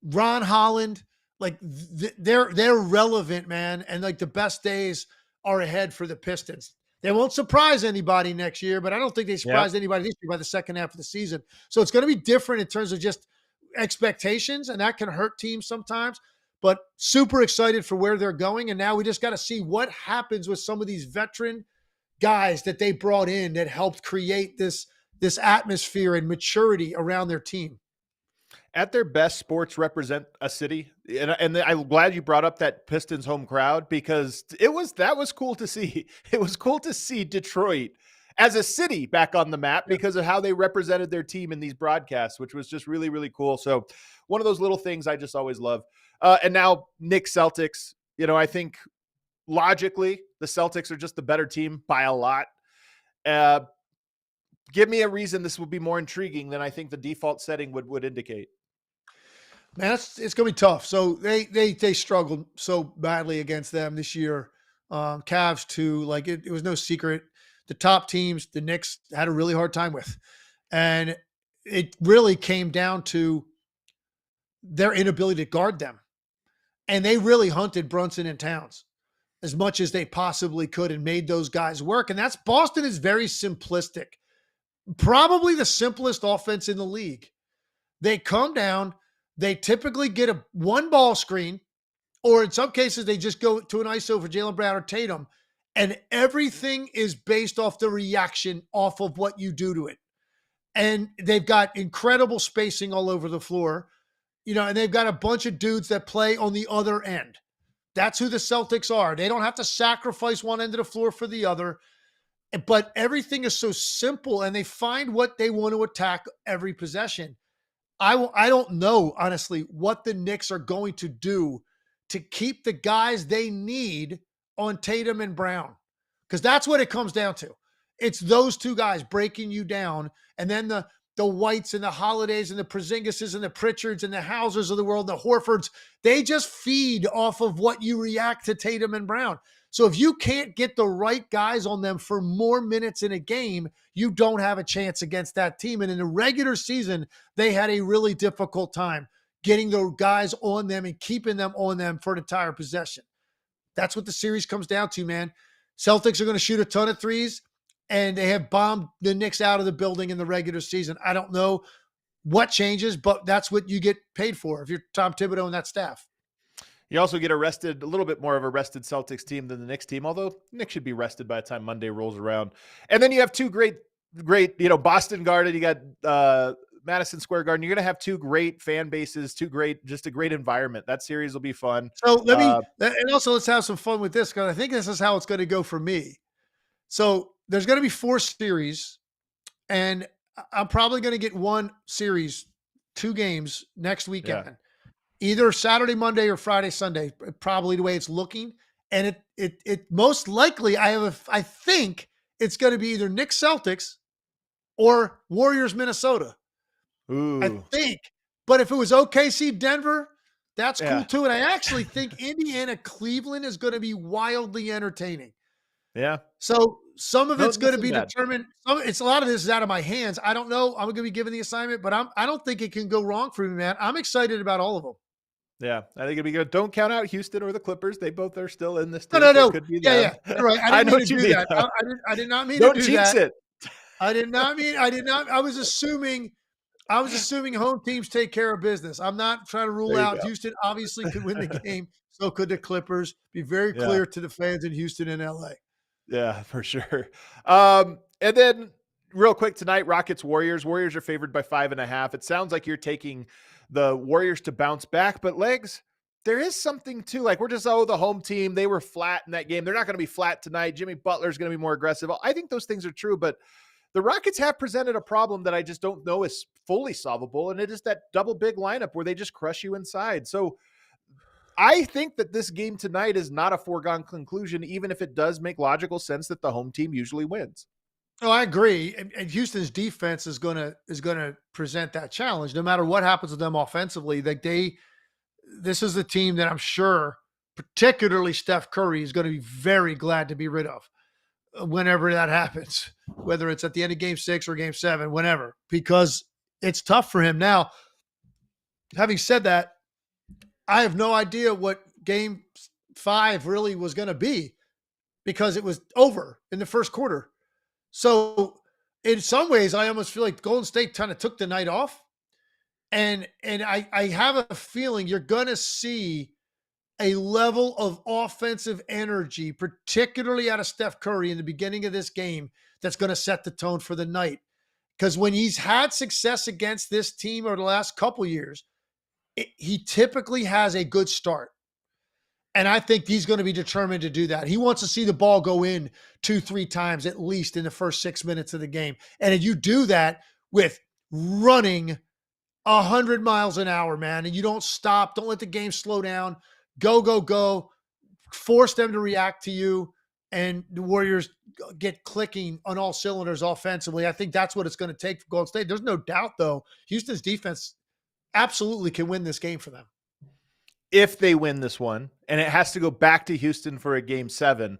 Ron Holland, like they're relevant, man. And like the best days are ahead for the Pistons. They won't surprise anybody next year, but I don't think they surprised anybody this year by the second half of the season. So it's going to be different in terms of just expectations, and that can hurt teams sometimes, but super excited for where they're going. And now we just got to see what happens with some of these veteran guys that they brought in that helped create this atmosphere and maturity around their team. At their best, sports represent a city, and I'm glad you brought up that Pistons home crowd, because that was cool to see. It was cool to see Detroit as a city back on the map because of how they represented their team in these broadcasts, which was just really, really cool. So one of those little things I just always love. And now Knicks Celtics, I think logically the Celtics are just the better team by a lot. Give me a reason this will be more intriguing than I think the default setting would indicate. Man, it's going to be tough. So they struggled so badly against them this year. Cavs too. Like it was no secret. The top teams, the Knicks had a really hard time with, and it really came down to their inability to guard them. And they really hunted Brunson and Towns as much as they possibly could and made those guys work. And Boston is very simplistic. Probably the simplest offense in the league. They come down, they typically get a one ball screen, or in some cases, they just go to an ISO for Jalen Brown or Tatum, and everything is based off the reaction off of what you do to it. And they've got incredible spacing all over the floor, and they've got a bunch of dudes that play on the other end. That's who the Celtics are. They don't have to sacrifice one end of the floor for the other. But everything is so simple, and they find what they want to attack every possession. I don't know, honestly, what the Knicks are going to do to keep the guys they need on Tatum and Brown, because that's what it comes down to. It's those two guys breaking you down, and then the Whites and the Holidays and the Porzingises and the Pritchards and the Hausers of the world, the Horfords, they just feed off of what you react to Tatum and Brown. So if you can't get the right guys on them for more minutes in a game, you don't have a chance against that team. And in the regular season, they had a really difficult time getting the guys on them and keeping them on them for an entire possession. That's what the series comes down to, man. Celtics are going to shoot a ton of threes, and they have bombed the Knicks out of the building in the regular season. I don't know what changes, but that's what you get paid for if you're Tom Thibodeau and that staff. You also get a little bit more of a rested Celtics team than the Knicks team, although Knicks should be rested by the time Monday rolls around. And then you have two great, Boston Garden. You got Madison Square Garden. You're going to have two great fan bases, just a great environment. That series will be fun. So let's have some fun with this, because I think this is how it's going to go for me. So there's going to be 4 series, and I'm probably going to get one series, 2 games next Yeah. weekend, either Saturday, Monday, or Friday, Sunday. Probably the way it's looking, and it most likely I think it's going to be either Knicks Celtics or Warriors Minnesota. I Ooh. think, but if it was OKC Denver, that's cool Yeah. too. And I actually think Indiana Cleveland is going to be wildly entertaining. Yeah. So some of No, it's going to nothing be bad. determined. It's a lot of this is out of my hands. I don't know. I'm going to be given the assignment, but I don't think it can go wrong for me, man. I'm excited about all of them. Yeah, I think it'd be good. Don't count out Houston or the Clippers. They both are still in this No, too, no, so it no. could be Yeah, them. yeah. You're right. I I didn't know mean to what you do mean, that. though. I did not mean to Don't do jinx that. it. I did not mean. I did not. I was assuming home teams take care of business. I'm not trying to rule There you out go. Houston obviously could win the game. So could the Clippers. Be very Yeah. clear to the fans in Houston and LA. Yeah, for sure. And then real quick tonight, Rockets Warriors. Warriors are favored by 5.5. It sounds like you're taking the Warriors to bounce back, but legs, there is something too. Like we're just, the home team, they were flat in that game. They're not going to be flat tonight. Jimmy Butler's going to be more aggressive. I think those things are true, but the Rockets have presented a problem that I just don't know is fully solvable. And it is that double big lineup where they just crush you inside. So I think that this game tonight is not a foregone conclusion, even if it does make logical sense that the home team usually wins. Oh, I agree. And Houston's defense is gonna present that challenge. No matter what happens with them offensively, this is a team that I'm sure, particularly Steph Curry, is going to be very glad to be rid of whenever that happens, whether it's at the end of game 6 or game 7, whenever, because it's tough for him. Now, having said that, I have no idea what game 5 really was going to be because it was over in the first quarter. So in some ways, I almost feel like Golden State kind of took the night off. And I have a feeling you're going to see a level of offensive energy, particularly out of Steph Curry in the beginning of this game, that's going to set the tone for the night. Because when he's had success against this team over the last couple years, he typically has a good start. And I think he's going to be determined to do that. He wants to see the ball go in 2-3 times at least in the first 6 minutes of the game. And if you do that with running 100 miles an hour, man, and you don't stop, don't let the game slow down, go, go, go, force them to react to you, and the Warriors get clicking on all cylinders offensively. I think that's what it's going to take for Golden State. There's no doubt, though, Houston's defense absolutely can win this game for them. If they win this one, and it has to go back to Houston for a game 7,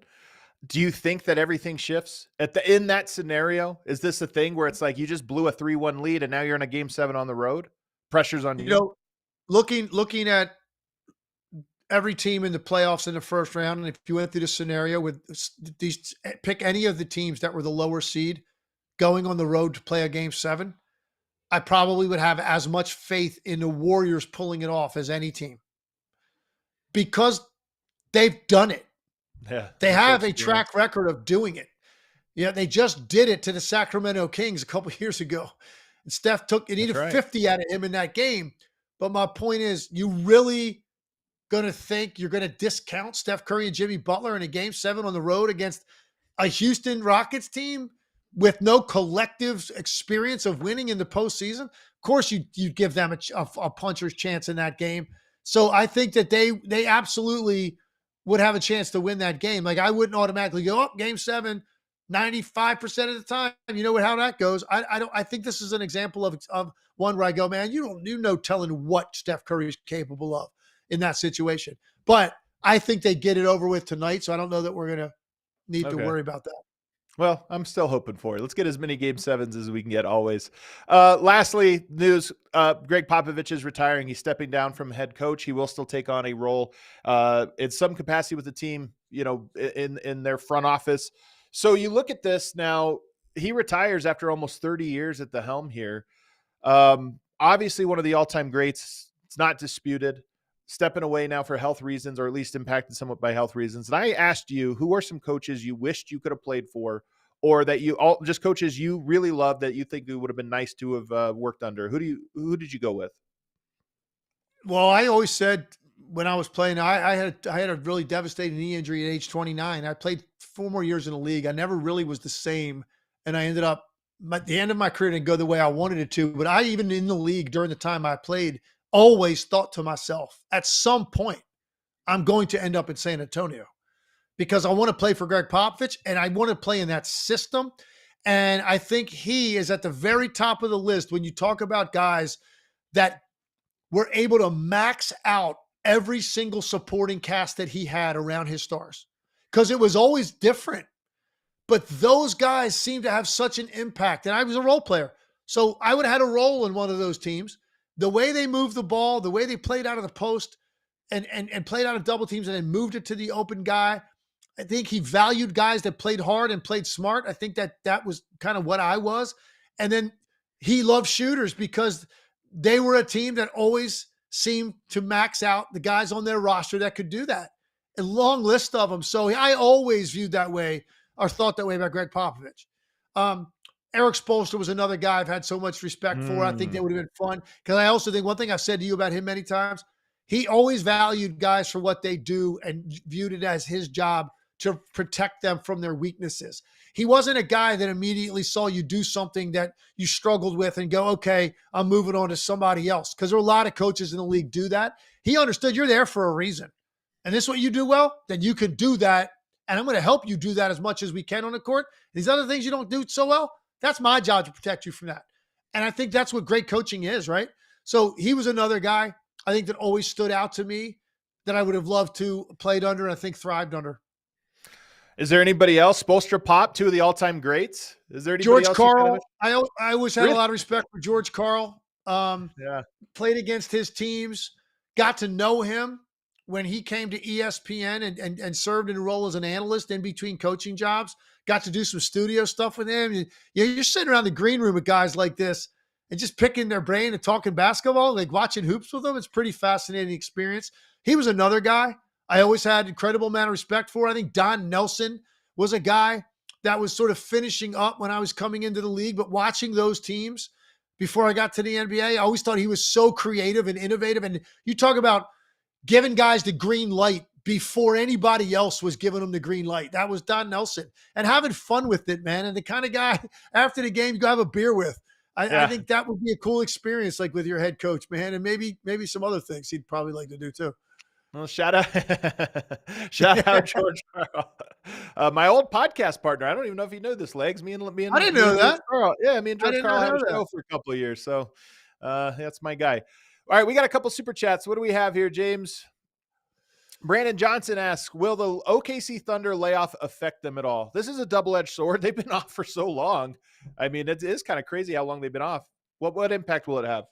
do you think that everything shifts in that scenario? Is this a thing where it's like you just blew a 3-1 lead and now you're in a game 7 on the road? Pressure's on you. You know, looking at every team in the playoffs in the first round, and if you went through the scenario with these, pick any of the teams that were the lower seed going on the road to play a game 7, I probably would have as much faith in the Warriors pulling it off as any team because they've done it. Yeah, they have a track record of doing it. Yeah, they just did it to the Sacramento Kings a couple years ago. And Steph needed 50 out of him in that game. But my point is, you really going to think you're going to discount Steph Curry and Jimmy Butler in a game 7 on the road against a Houston Rockets team with no collective experience of winning in the postseason? Of course, you give them a puncher's chance in that game. So I think that they absolutely would have a chance to win that game. Like I wouldn't automatically go up game 7, 95% of the time. You know how that goes. I think this is an example of one where I go, man, you telling what Steph Curry is capable of in that situation. But I think they get it over with tonight. So I don't know that we're going to need to worry about that. Well, I'm still hoping for it. Let's get as many game 7s as we can get always. Lastly, news, Gregg Popovich is retiring. He's stepping down from head coach. He will still take on a role in some capacity with the team, in their front office. So you look at this now, he retires after almost 30 years at the helm here. Obviously one of the all-time greats. It's not disputed. Stepping away now for health reasons, or at least impacted somewhat by health reasons. And I asked you, who are some coaches you wished you could have played for, or that just coaches you really love that you think it would have been nice to have worked under? Who did you go with? Well, I always said when I was playing, I had a really devastating knee injury at age 29. I played 4 more years in the league. I never really was the same. And I ended up the end of my career didn't go the way I wanted it to, but I, even in the league during the time I played, always thought to myself, at some point, I'm going to end up in San Antonio because I want to play for Gregg Popovich and I want to play in that system. And I think he is at the very top of the list when you talk about guys that were able to max out every single supporting cast that he had around his stars, because it was always different. But those guys seem to have such an impact. And I was a role player, so I would have had a role in one of those teams. The way they moved the ball, the way they played out of the post and played out of double teams and then moved it to the open guy. I think he valued guys that played hard and played smart. I think that was kind of what I was. And then he loved shooters because they were a team that always seemed to max out the guys on their roster that could do that. A long list of them. So I always viewed that way or thought that way about Gregg Popovich. Eric Spoelstra was another guy I've had so much respect for. I think that would have been fun, because I also think one thing I've said to you about him many times, he always valued guys for what they do and viewed it as his job to protect them from their weaknesses. He wasn't a guy that immediately saw you do something that you struggled with and go, okay, I'm moving on to somebody else. Because there are a lot of coaches in the league do that. He understood you're there for a reason. And this is what you do well, then you can do that. And I'm going to help you do that as much as we can on the court. These other things you don't do so well, that's my job to protect you from that. And I think that's what great coaching is, right? So he was another guy I think that always stood out to me that I would have loved to played under and I think thrived under. Is there anybody else? Spoelstra, Pop, two of the all-time greats. Is there anybody George else? Karl. I always had a lot of respect for George Karl. Yeah. Played against his teams. Got to know him when he came to ESPN and served in a role as an analyst in between coaching jobs. Got to do some studio stuff with him. You're sitting around the green room with guys like this and just picking their brain and talking basketball, like watching hoops with them. It's a pretty fascinating experience. He was another guy I always had incredible amount of respect for. I think Don Nelson was a guy that was sort of finishing up when I was coming into the league, but watching those teams before I got to the NBA, I always thought he was so creative and innovative. And you talk about giving guys the green light before anybody else was giving them the green light. That was Don Nelson, and having fun with it, man. And the kind of guy after the game you go have a beer with. I think that would be a cool experience, like with your head coach, man. And maybe some other things he'd probably like to do too. Well, shout out George Karl. My old podcast partner. I don't even know if you know this, Legs. Me and I didn't know that. Karl. Yeah, me and George Karl had a show for a couple of years. So that's my guy. All right, we got a couple super chats. What do we have here, James? Brandon Johnson asks, will the OKC Thunder layoff affect them at all? This is a double-edged sword. They've been off for so long. I mean, it is kind of crazy how long they've been off. What impact will it have?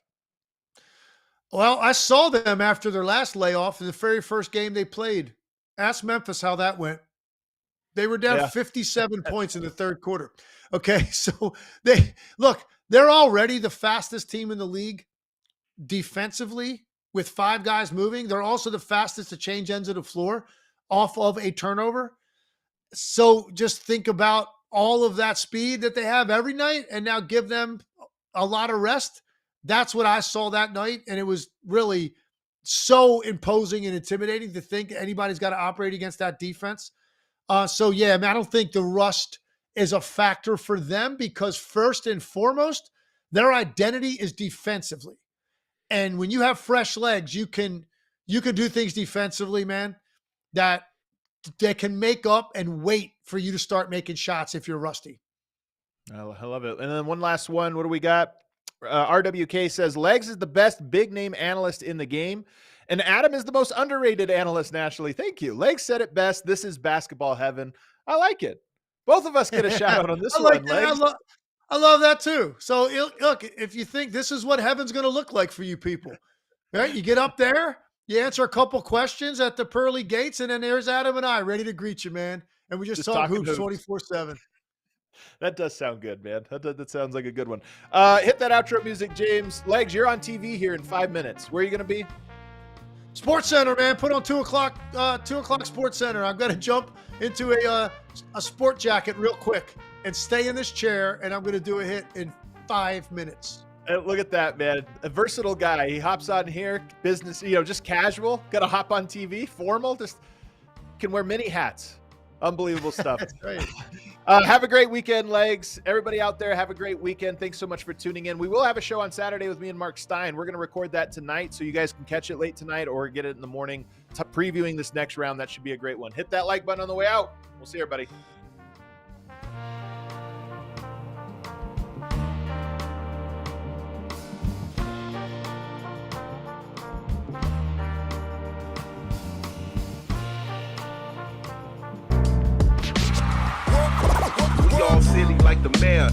Well, I saw them after their last layoff in the very first game they played. Ask Memphis how that went. They were down 57 points in the third quarter. Okay, so they're already the fastest team in the league defensively with 5 guys moving. They're also the fastest to change ends of the floor off of a turnover. So just think about all of that speed that they have every night and now give them a lot of rest. That's what I saw that night, and it was really so imposing and intimidating to think anybody's got to operate against that defense. So, yeah, I don't think the rust is a factor for them because first and foremost, their identity is defensively. And when you have fresh legs, you can do things defensively, man, that can make up and wait for you to start making shots if you're rusty. I love it. And then one last one. What do we got? RWK says, Legs is the best big-name analyst in the game, and Adam is the most underrated analyst nationally. Thank you. Legs said it best. This is basketball heaven. I like it. Both of us get a shout out on this one, Legs. I love that too. So look, if you think this is what heaven's going to look like for you people, right? You get up there, you answer a couple questions at the pearly gates, and then there's Adam and I ready to greet you, man. And we just talk hoops 24/7. That does sound good, man. That sounds like a good one. Hit that outro music, James. Legs, you're on TV here in 5 minutes. Where are you going to be? Sports Center, man. Put on 2 o'clock. 2 o'clock Sports Center. I'm going to jump into a sport jacket real quick and stay in this chair, and I'm going to do a hit in 5 minutes. Look at that, man. A versatile guy. He hops on here, business, just casual. Got to hop on TV, formal. Just can wear many hats. Unbelievable stuff. That's right. Have a great weekend, Legs. Everybody out there, have a great weekend. Thanks so much for tuning in. We will have a show on Saturday with me and Mark Stein. We're going to record that tonight, so you guys can catch it late tonight or get it in the morning. Previewing this next round, that should be a great one. Hit that like button on the way out. We'll see everybody. We all silly like the mayor.